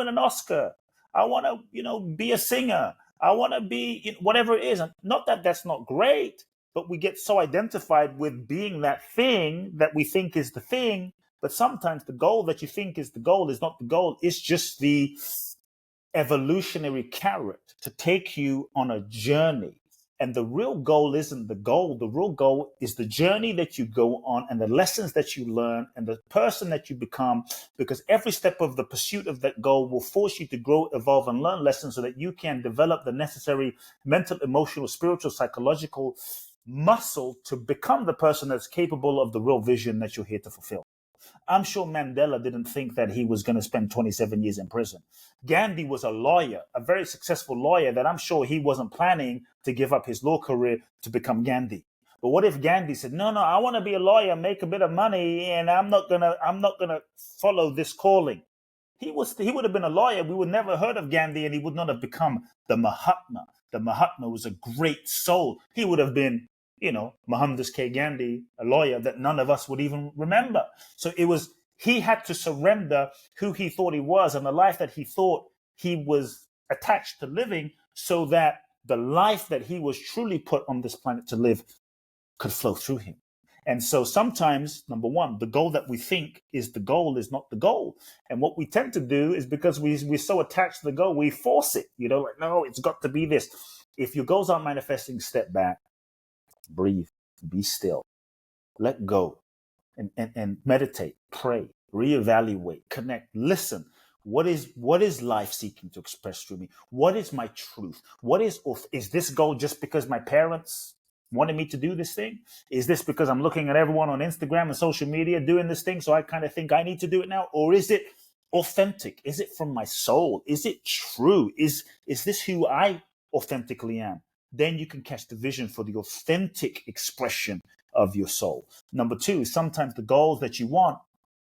an Oscar. I want to, be a singer. I want to be whatever it is. And not that that's not great, but we get so identified with being that thing that we think is the thing. But sometimes the goal that you think is the goal is not the goal. It's just the evolutionary carrot to take you on a journey. And the real goal isn't the goal. The real goal is the journey that you go on and the lessons that you learn and the person that you become, because every step of the pursuit of that goal will force you to grow, evolve, and learn lessons so that you can develop the necessary mental, emotional, spiritual, psychological muscle to become the person that's capable of the real vision that you're here to fulfill. I'm sure Mandela didn't think that he was going to spend 27 years in prison. Gandhi was a lawyer, a very successful lawyer that I'm sure he wasn't planning to give up his law career to become Gandhi. But what if Gandhi said, no, I want to be a lawyer, make a bit of money, and I'm not gonna follow this calling. He would have been a lawyer. We would never heard of Gandhi, and he would not have become the Mahatma. The Mahatma was a great soul. He would have been, Mohammed K. Gandhi, a lawyer that none of us would even remember. So he had to surrender who he thought he was and the life that he thought he was attached to living so that the life that he was truly put on this planet to live could flow through him. And so sometimes, number one, the goal that we think is the goal is not the goal. And what we tend to do is because we're so attached to the goal, we force it. Like, no, it's got to be this. If your goals aren't manifesting, step back, breathe, be still, let go, and meditate, pray, reevaluate, connect, listen. What is life seeking to express through me? What is my truth? Is this goal just because my parents wanted me to do this thing? Is this because I'm looking at everyone on Instagram and social media doing this thing, so I kind of think I need to do it now? Or is it authentic? Is it from my soul? Is it true? Is this who I authentically am? Then you can catch the vision for the authentic expression of your soul. Number two, sometimes the goals that you want,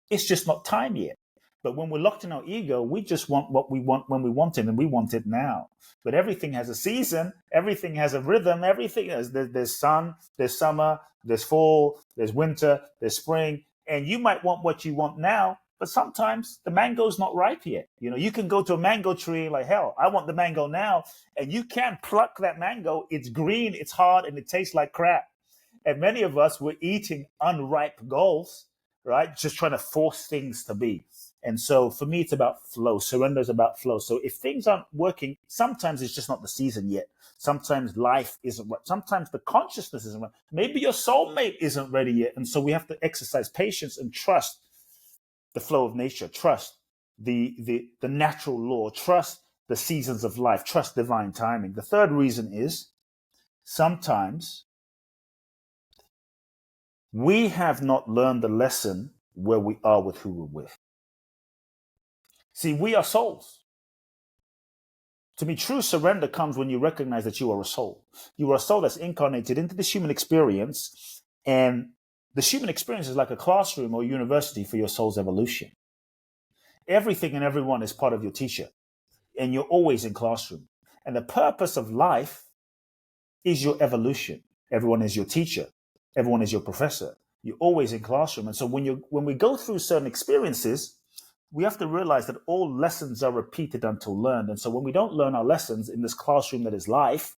it's just not time yet. But when we're locked in our ego, we just want what we want when we want it, and we want it now. But everything has a season, everything has a rhythm, everything there's sun, there's summer, there's fall, there's winter, there's spring. And you might want what you want now, but sometimes the mango's not ripe yet. You can go to a mango tree like, hell, I want the mango now. And you can pluck that mango. It's green, it's hard, and it tastes like crap. And many of us were eating unripe goals, right? Just trying to force things to be. And so for me, it's about flow. Surrender is about flow. So if things aren't working, sometimes it's just not the season yet. Sometimes life isn't right. Sometimes the consciousness isn't right. Maybe your soulmate isn't ready yet. And so we have to exercise patience and trust the flow of nature, trust the natural law, trust the seasons of life, trust divine timing. The third reason is sometimes we have not learned the lesson where we are with who we're with. See, we are souls. To me, true surrender comes when you recognize that you are a soul. You are a soul that's incarnated into this human experience, and the human experience is like a classroom or university for your soul's evolution. Everything and everyone is part of your teacher, and you're always in classroom. And the purpose of life is your evolution. Everyone is your teacher. Everyone is your professor. You're always in classroom. And so when we go through certain experiences, we have to realize that all lessons are repeated until learned. And so when we don't learn our lessons in this classroom that is life,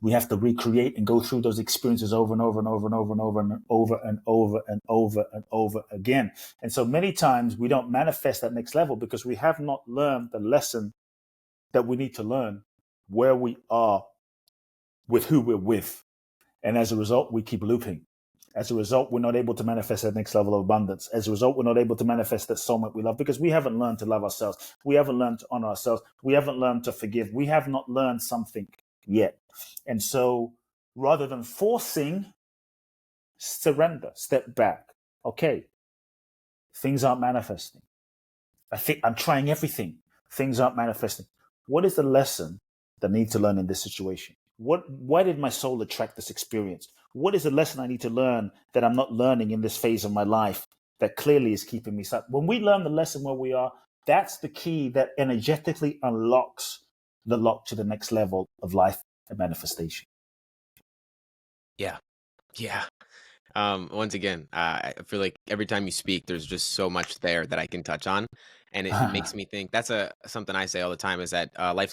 we have to recreate and go through those experiences over and over and over and over and over and over and over and over and over again. And so many times we don't manifest that next level because we have not learned the lesson that we need to learn where we are with who we're with. And as a result, we keep looping. As a result, we're not able to manifest that next level of abundance. As a result, we're not able to manifest that soulmate we love because we haven't learned to love ourselves. We haven't learned to honor ourselves. We haven't learned to forgive. We have not learned something yet. And so rather than forcing, surrender, step back. Okay, things aren't manifesting. I think I'm trying everything. Things aren't manifesting. What is the lesson that I need to learn in this situation? Why did my soul attract this experience? What is the lesson I need to learn that I'm not learning in this phase of my life that clearly is keeping me stuck? When we learn the lesson where we are, that's the key that energetically unlocks the lock to the next level of life and manifestation. Yeah. Once again, I feel like every time you speak, there's just so much there that I can touch on, and it makes me think. That's something I say all the time is that life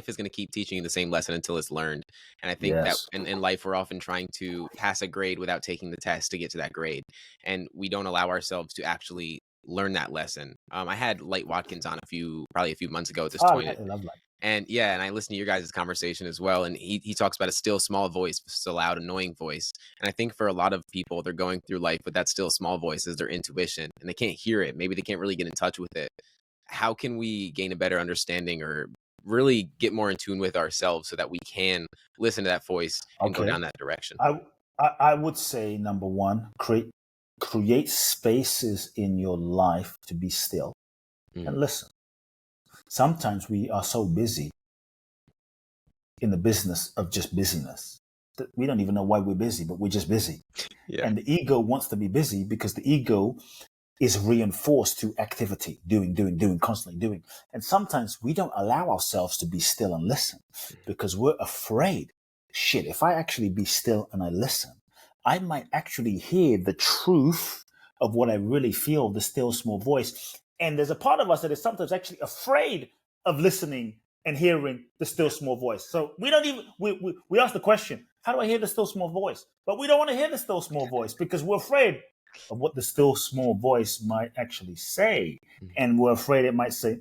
is going to keep teaching you the same lesson until it's learned. And I think that in life, we're often trying to pass a grade without taking the test to get to that grade, and we don't allow ourselves to actually learn that lesson. I had Light Watkins on probably a few months ago at this point. I love Light. And and I listened to your guys' conversation as well. And he talks about a still small voice, just a loud, annoying voice. And I think for a lot of people, they're going through life with that still small voice as their intuition, and they can't hear it. Maybe they can't really get in touch with it. How can we gain a better understanding or really get more in tune with ourselves so that we can listen to that voice and go down that direction? I would say, number one, create spaces in your life to be still and listen. Sometimes we are so busy in the business of just busyness that we don't even know why we're busy, but we're just busy. Yeah. And the ego wants to be busy because the ego is reinforced through activity, doing, constantly doing. And sometimes we don't allow ourselves to be still and listen because we're afraid. Shit, if I actually be still and I listen, I might actually hear the truth of what I really feel, the still small voice. And there's a part of us that is sometimes actually afraid of listening and hearing the still small voice. So we don't even, we ask the question, how do I hear the still small voice? But we don't want to hear the still small voice because we're afraid of what the still small voice might actually say. And we're afraid it might say,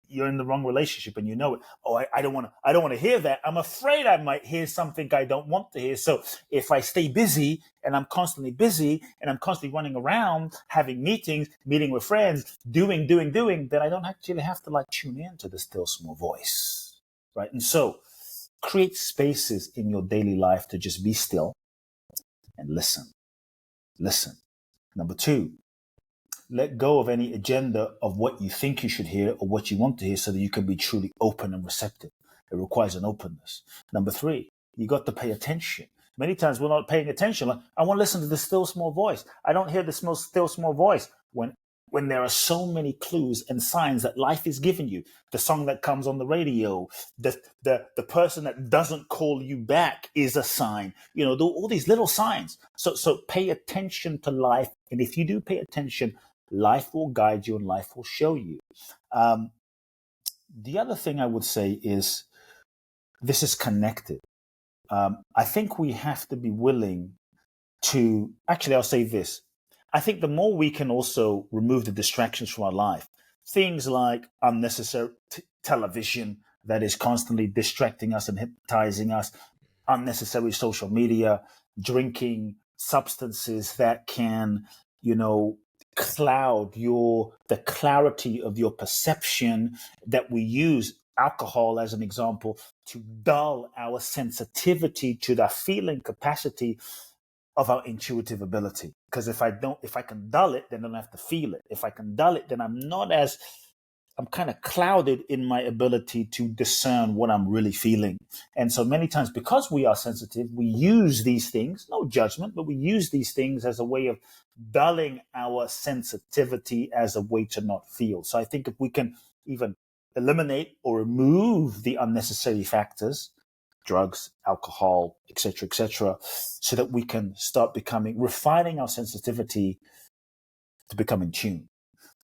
you're in the wrong relationship and you know it. Oh, I don't want to hear that. I'm afraid I might hear something I don't want to hear. So if I stay busy and I'm constantly busy and I'm constantly running around, having meetings, meeting with friends, doing, then I don't actually have to tune in to the still small voice, right? And so create spaces in your daily life to just be still and listen. Number two, let go of any agenda of what you think you should hear or what you want to hear so that you can be truly open and receptive. It requires an openness. Number three, you got to pay attention. Many times we're not paying attention. I want to listen to the still small voice. I don't hear the still small voice. When when there are so many clues and signs that life is giving you. The song that comes on the radio, the person that doesn't call you back is a sign. All these little signs. So pay attention to life. And if you do pay attention, life will guide you and life will show you. The other thing I would say is this is connected. I think we have to be willing to, actually, I'll say this. I think the more we can also remove the distractions from our life, things like unnecessary television that is constantly distracting us and hypnotizing us, unnecessary social media, drinking, substances that can, cloud the clarity of your perception, that we use alcohol as an example to dull our sensitivity to the feeling capacity of our intuitive ability. Because if I can dull it, then I don't have to feel it. If I can dull it, then I'm kind of clouded in my ability to discern what I'm really feeling. And so many times, because we are sensitive, we use these things, no judgment, but we use these things as a way of dulling our sensitivity, as a way to not feel. So I think if we can even eliminate or remove the unnecessary factors, drugs, alcohol, etc., so that we can start refining our sensitivity to become in tune.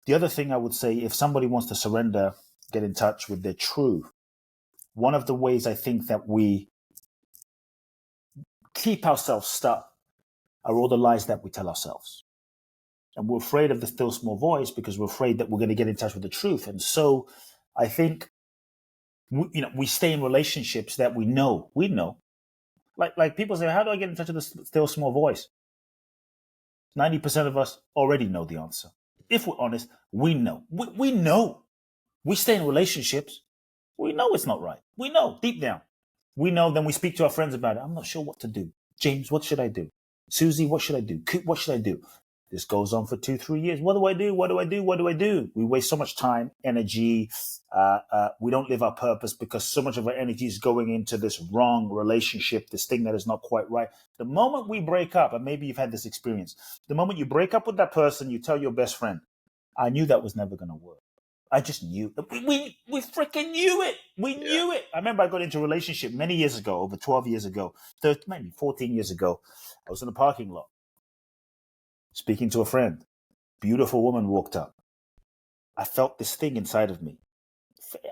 The other thing I would say, if somebody wants to surrender, get in touch with their truth. One of the ways I think that we keep ourselves stuck are all the lies that we tell ourselves. And we're afraid of the still small voice because we're afraid that we're going to get in touch with the truth. And so I think we stay in relationships that we know. Like people say, how do I get in touch with the still small voice? 90% of us already know the answer. If we're honest, we know. We know. We stay in relationships. We know it's not right. We know deep down. We know, then we speak to our friends about it. I'm not sure what to do. James, what should I do? Susie, what should I do? Kute, what should I do? This goes on for 2-3 years. What do I do? What do I do? What do I do? We waste so much time, energy. We don't live our purpose because so much of our energy is going into this wrong relationship, this thing that is not quite right. The moment we break up, and maybe you've had this experience, the moment you break up with that person, you tell your best friend, I knew that was never going to work. I just knew. We freaking knew it. We knew it. I remember I got into a relationship many years ago, over 12 years ago, maybe 14 years ago. I was in a parking lot, speaking to a friend. Beautiful woman walked up. I felt this thing inside of me.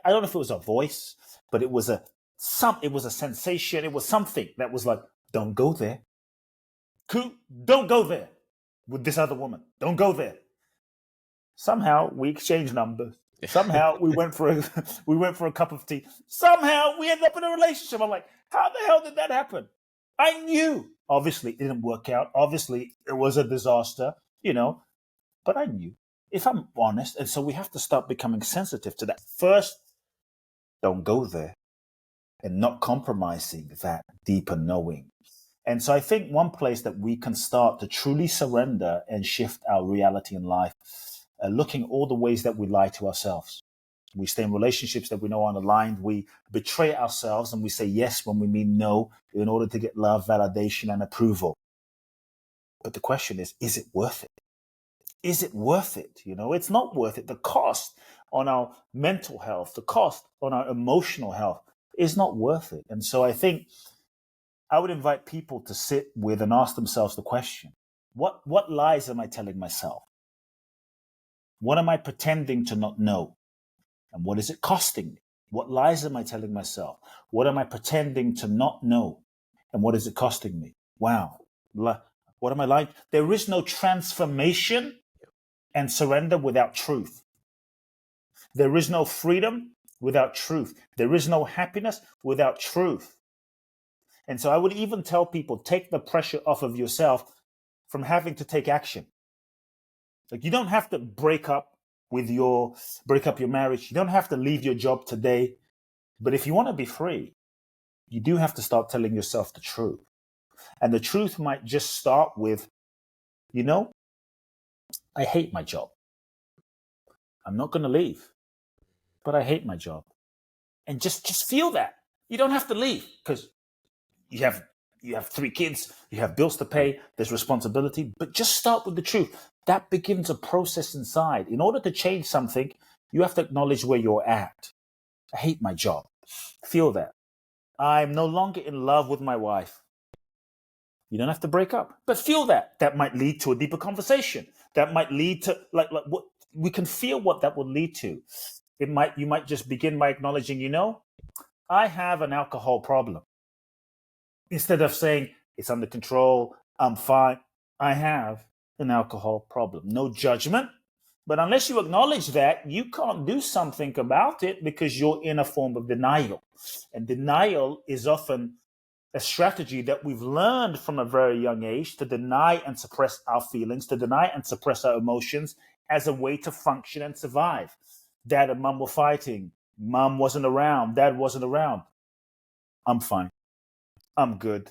I don't know if it was a voice, but it was a sensation. It was something that was like, don't go there. Don't go there with this other woman. Don't go there. Somehow we exchanged numbers. Somehow we went for a cup of tea. Somehow we ended up in a relationship. I'm like, how the hell did that happen? I knew. Obviously, it didn't work out. Obviously, it was a disaster, but I knew, if I'm honest. And so we have to start becoming sensitive to that. First, don't go there, and not compromising that deeper knowing. And so I think one place that we can start to truly surrender and shift our reality in life, looking at all the ways that we lie to ourselves. We stay in relationships that we know aren't aligned. We betray ourselves and we say yes when we mean no in order to get love, validation, and approval. But the question is it worth it? Is it worth it? It's not worth it. The cost on our mental health, the cost on our emotional health is not worth it. And so I think I would invite people to sit with and ask themselves the question, what lies am I telling myself? What am I pretending to not know? And what is it costing me? What lies am I telling myself? What am I pretending to not know? And what is it costing me? Wow. What am I like? There is no transformation and surrender without truth. There is no freedom without truth. There is no happiness without truth. And so I would even tell people, take the pressure off of yourself from having to take action. Like, you don't have to break up your marriage. You don't have to leave your job today. But if you want to be free, you do have to start telling yourself the truth. And the truth might just start with, I hate my job. I'm not going to leave, but I hate my job. And just feel that. You don't have to leave because you have You have 3 kids, you have bills to pay, there's responsibility, but just start with the truth. That begins a process inside. In order to change something, you have to acknowledge where you're at. I hate my job. Feel that. I'm no longer in love with my wife. You don't have to break up, but feel that. That might lead to a deeper conversation. That might lead to like what we can feel what that will lead to. You might just begin by acknowledging, I have an alcohol problem. Instead of saying it's under control, I'm fine, I have an alcohol problem. No judgment. But unless you acknowledge that, you can't do something about it because you're in a form of denial. And denial is often a strategy that we've learned from a very young age to deny and suppress our feelings, to deny and suppress our emotions as a way to function and survive. Dad and mom were fighting. Mom wasn't around. Dad wasn't around. I'm fine. I'm good.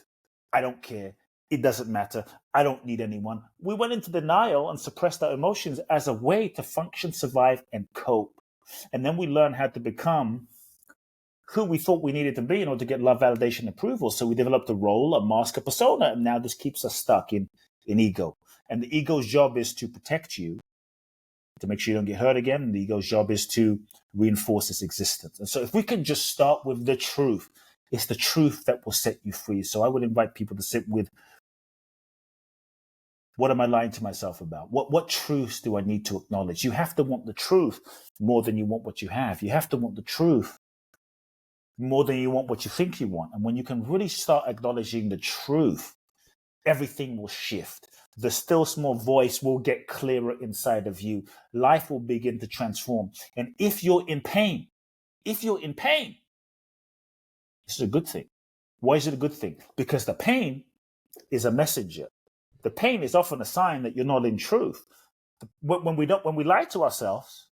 I don't care. It doesn't matter. I don't need anyone. We went into denial and suppressed our emotions as a way to function, survive, and cope. And then we learned how to become who we thought we needed to be in order to get love, validation, approval. So we developed a role, a mask, a persona, and now this keeps us stuck in ego. And the ego's job is to protect you, to make sure you don't get hurt again. And the ego's job is to reinforce its existence. And so if we can just start with the truth, it's the truth that will set you free. So I would invite people to sit with, what am I lying to myself about? What truths do I need to acknowledge? You have to want the truth more than you want what you have. You have to want the truth more than you want what you think you want. And when you can really start acknowledging the truth, everything will shift. The still small voice will get clearer inside of you. Life will begin to transform. And if you're in pain, this is a good thing. Why is it a good thing? Because the pain is a messenger. The pain is often a sign that you're not in truth. When we lie to ourselves,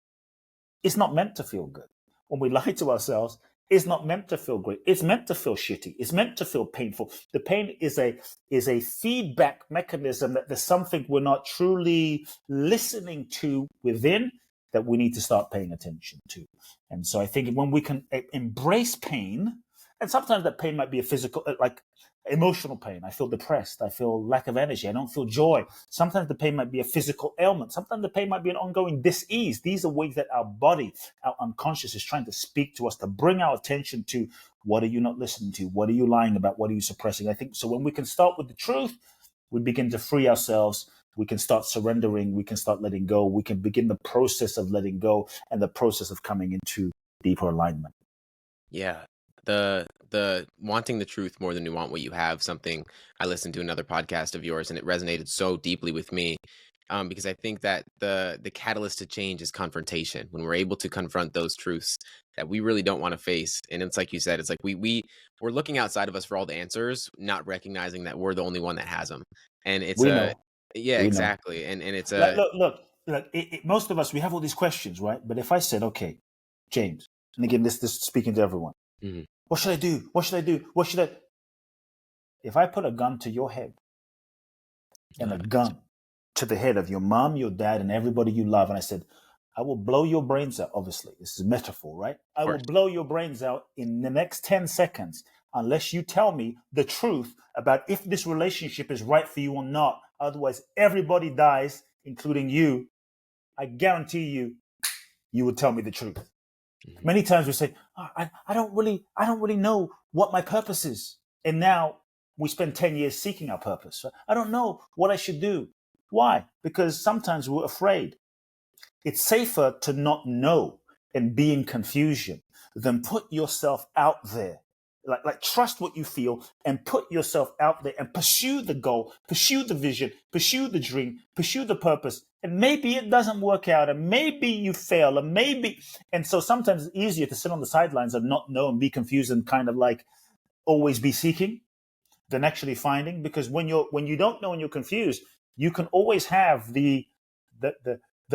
it's not meant to feel good. When we lie to ourselves, it's not meant to feel great. It's meant to feel shitty. It's meant to feel painful. The pain is a feedback mechanism that there's something we're not truly listening to within that we need to start paying attention to. And so I think when we can embrace pain, and sometimes that pain might be a physical, like emotional pain. I feel depressed. I feel lack of energy. I don't feel joy. Sometimes the pain might be a physical ailment. Sometimes the pain might be an ongoing dis-ease. These are ways that our body, our unconscious is trying to speak to us, to bring our attention to, what are you not listening to? What are you lying about? What are you suppressing? I think so when we can start with the truth, we begin to free ourselves. We can start surrendering. We can start letting go. We can begin the process of letting go and the process of coming into deeper alignment. Yeah. The wanting the truth more than you want what you have, something I listened to another podcast of yours and it resonated so deeply with me, because I think that the catalyst to change is confrontation. When we're able to confront those truths that we really don't want to face, and it's like you said, it's like we're looking outside of us for all the answers, not recognizing that we're the only one that has them. And it's exactly, and it's look. Most of us, we have all these questions, right? But if I said, okay, James, and again, this speaking to everyone. Mm-hmm. What should I do? What should I do? What should I? If I put a gun to your head and a gun to the head of your mom, your dad, and everybody you love, and I said, I will blow your brains out. Obviously, this is a metaphor, right? I will blow your brains out in the next 10 seconds unless you tell me the truth about if this relationship is right for you or not. Otherwise, everybody dies, including you. I guarantee you will tell me the truth. Many times we say, I don't really know what my purpose is. And now we spend 10 years seeking our purpose. I don't know what I should do. Why? Because sometimes we're afraid. It's safer to not know and be in confusion than put yourself out there. Like trust what you feel and put yourself out there and pursue the goal, pursue the vision, pursue the dream, pursue the purpose. And maybe it doesn't work out and maybe you fail and so sometimes it's easier to sit on the sidelines and not know and be confused and kind of like always be seeking than actually finding. Because when you don't know and you're confused, you can always have the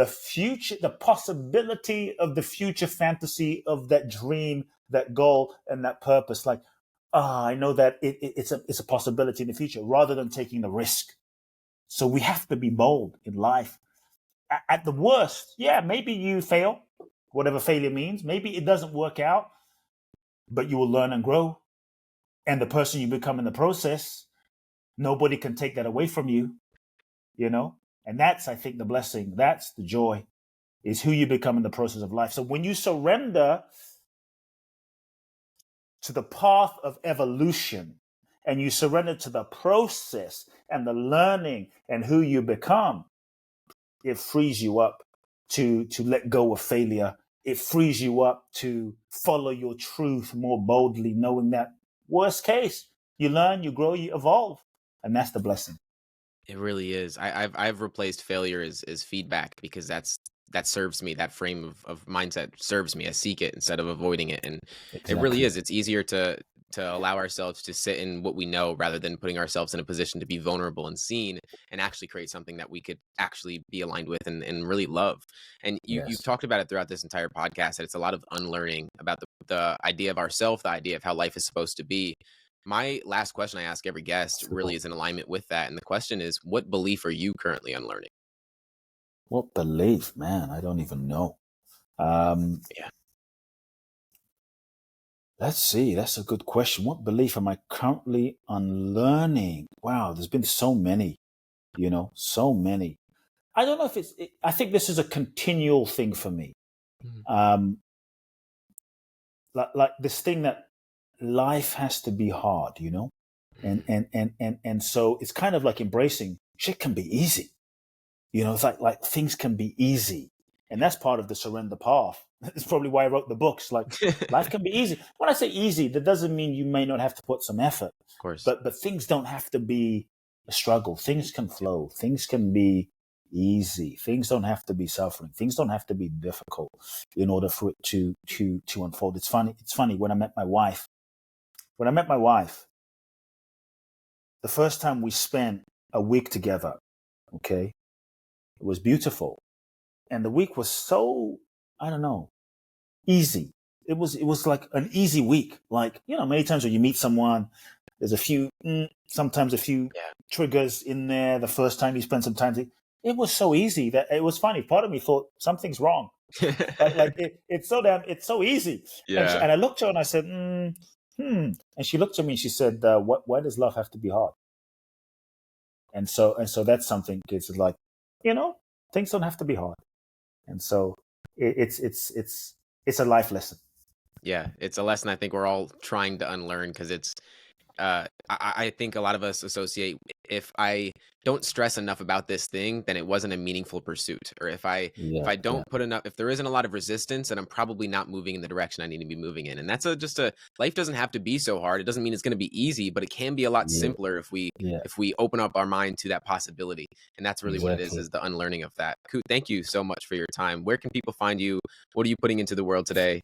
future, the possibility of the future fantasy of that dream, that goal, and that purpose. Like, I know that it's a possibility in the future, rather than taking the risk. So we have to be bold in life. At the worst, maybe you fail, whatever failure means. Maybe it doesn't work out, but you will learn and grow. And the person you become in the process Nobody can take that away from you, and that's, I think, the blessing. That's the joy, is who you become in the process of life. So when you surrender to the path of evolution and you surrender to the process and the learning and who you become, it frees you up to let go of failure. It frees you up to follow your truth more boldly, knowing that worst case, you learn, you grow, you evolve. And that's the blessing. It really is. I've replaced failure as feedback, because that serves me. That frame of mindset serves me. I seek it instead of avoiding it, and it really Exactly. is. It's easier to allow ourselves to sit in what we know, rather than putting ourselves in a position to be vulnerable and seen, and actually create something that we could actually be aligned with and really love. And you've Yes. talked about it throughout this entire podcast, that it's a lot of unlearning about the idea of ourself, the idea of how life is supposed to be. My last question I ask every guest really is in alignment with that. And the question is, what belief are you currently unlearning? What belief, man? I don't even know. Yeah. Let's see. That's a good question. What belief am I currently unlearning? Wow, there's been so many, so many. I don't know if I think this is a continual thing for me. Like this thing that life has to be hard, and so it's kind of like embracing shit can be easy. It's like things can be easy. And that's part of the surrender path. It's probably why I wrote the books. Like, life can be easy. When I say easy, that doesn't mean you may not have to put some effort. Of course. But things don't have to be a struggle. Things can flow. Things can be easy. Things don't have to be suffering. Things don't have to be difficult in order for it to unfold. It's funny when I met my wife. The first time we spent a week together, okay, it was beautiful. And the week was so, I don't know, easy. It was like an easy week. Like, many times when you meet someone, there's sometimes a few triggers in there. The first time you spend some time, it was so easy that it was funny. Part of me thought something's wrong. like it's so easy. Yeah. And I looked at her and I said, And she looked at me and she said, why does love have to be hard? And so that's something. It's like, things don't have to be hard. And so it's a life lesson. Yeah, it's a lesson I think we're all trying to unlearn, because it's I think a lot of us associate, if I don't stress enough about this thing, then it wasn't a meaningful pursuit. Or if I don't put enough, if there isn't a lot of resistance, then I'm probably not moving in the direction I need to be moving in. And that's life doesn't have to be so hard. It doesn't mean it's going to be easy, but it can be a lot simpler if we open up our mind to that possibility. And that's really what it is the unlearning of that. Kute, thank you so much for your time. Where can people find you? What are you putting into the world today?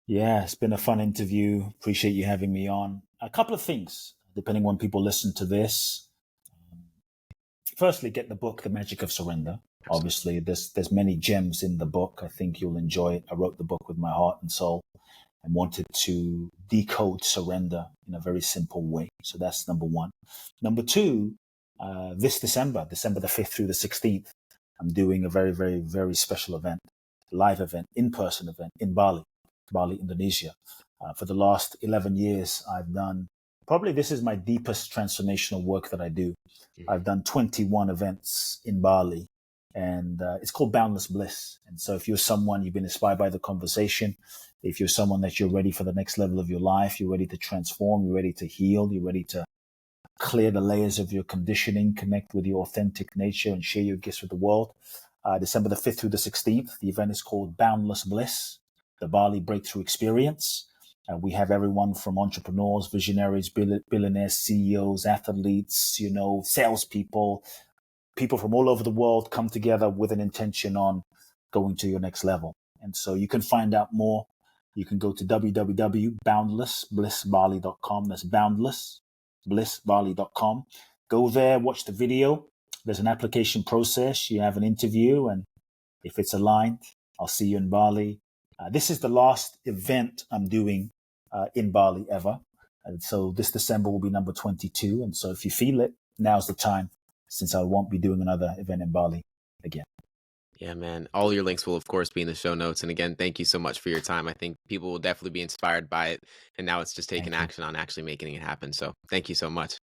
Yeah, it's been a fun interview. Appreciate you having me on. A couple of things, depending when people listen to this. Firstly, get the book, The Magic of Surrender. Obviously, there's many gems in the book. I think you'll enjoy it. I wrote the book with my heart and soul and wanted to decode surrender in a very simple way. So that's number one. Number two, this December the 5th through the 16th, I'm doing a very, very, very special event, live event, in-person event in Bali, Indonesia. For the last 11 years, I've done, probably this is my deepest transformational work that I do. I've done 21 events in Bali, and it's called Boundless Bliss. And so if you're someone, you've been inspired by the conversation, if you're someone that you're ready for the next level of your life, you're ready to transform, you're ready to heal, you're ready to clear the layers of your conditioning, connect with your authentic nature, and share your gifts with the world. December the 5th through the 16th, the event is called Boundless Bliss, the Bali Breakthrough Experience. We have everyone from entrepreneurs, visionaries, billionaires, CEOs, athletes, salespeople, people from all over the world come together with an intention on going to your next level. And so you can find out more. You can go to www.boundlessblissbali.com. That's boundlessblissbali.com. Go there, watch the video. There's an application process. You have an interview, and if it's aligned, I'll see you in Bali. This is the last event I'm doing in Bali ever. And so this December will be number 22. And so if you feel it, now's the time, since I won't be doing another event in Bali again. Yeah, man. All your links will, of course, be in the show notes. And again, thank you so much for your time. I think people will definitely be inspired by it. And now it's just taking action on actually making it happen. So thank you so much.